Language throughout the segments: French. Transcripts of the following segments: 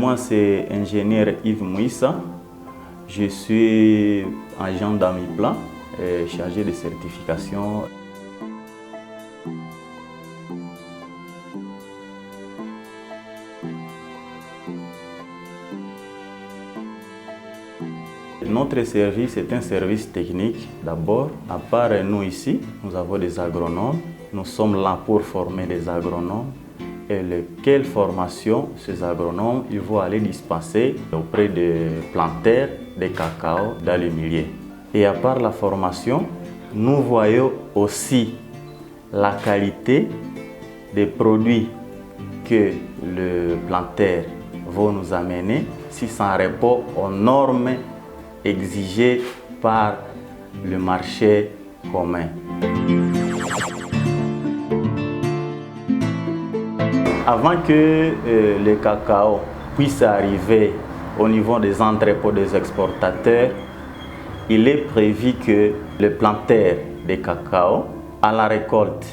moi, c'est ingénieur Yves Mouissa. Je suis agent d'Amipla, chargé de certification. Notre service est un service technique. D'abord, à part nous ici, nous avons des agronomes. Nous sommes là pour former des agronomes. Et quelle formation ces agronomes ils vont aller dispenser auprès des planteurs de cacao dans le milieu. Et à part la formation, nous voyons aussi la qualité des produits que le planteur va nous amener si ça répond aux normes exigées par le marché commun. Avant que le cacao puisse arriver au niveau des entrepôts des exportateurs, il est prévu que le planteur de cacao, à la récolte,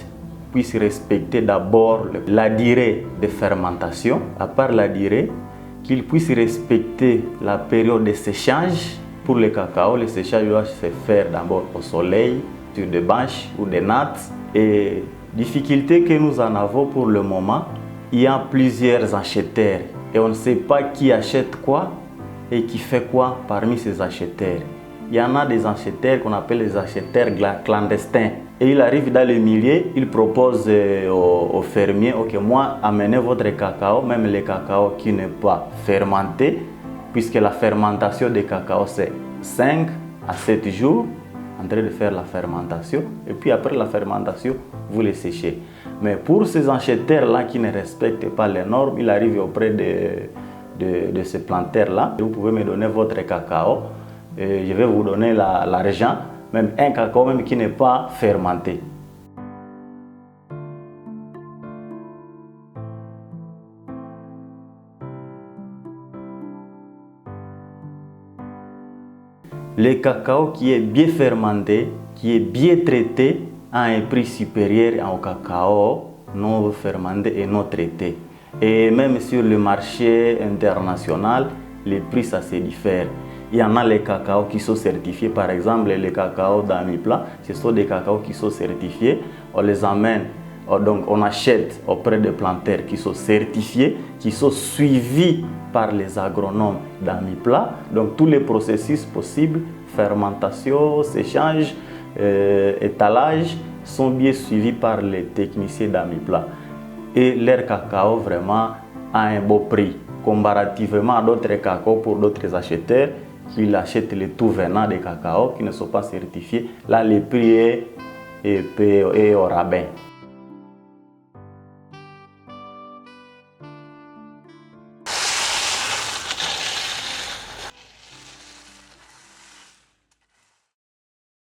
puisse respecter d'abord la durée de fermentation, à part la durée, qu'il puisse respecter la période de séchage. Pour le cacao, le séchage doit se faire d'abord au soleil, sur des bâches ou des nattes. Et difficulté que nous en avons pour le moment, il y a plusieurs acheteurs et on ne sait pas qui achète quoi et qui fait quoi parmi ces acheteurs. Il y en a des acheteurs qu'on appelle les acheteurs clandestins. Et il arrive dans le milieu, il propose aux fermiers, ok, moi, amenez votre cacao, même le cacao qui n'est pas fermenté, puisque la fermentation des cacao, c'est 5 à 7 jours, en train de faire la fermentation. Et puis après la fermentation, vous les séchez. Mais pour ces acheteurs-là qui ne respectent pas les normes, il arrive auprès de ces planteurs-là. Vous pouvez me donner votre cacao. Et je vais vous donner l'argent, même un cacao même qui n'est pas fermenté. Le cacao qui est bien fermenté, qui est bien traité, a un prix supérieur au cacao non fermenté et non traité. Et même sur le marché international, les prix ça se diffère. Il y en a les cacao qui sont certifiés, par exemple les cacao d'Amipla, ce sont des cacao qui sont certifiés, on les amène, donc on achète auprès des planteurs qui sont certifiés, qui sont suivis par les agronomes d'Amipla, donc tous les processus possibles, fermentation, séchage, étalage, sont bien suivis par les techniciens d'Amipla. Et leur cacao vraiment a un beau prix, comparativement à d'autres cacao pour d'autres acheteurs qui achètent les tout venant des cacao qui ne sont pas certifiés. Là, le prix est au rabais.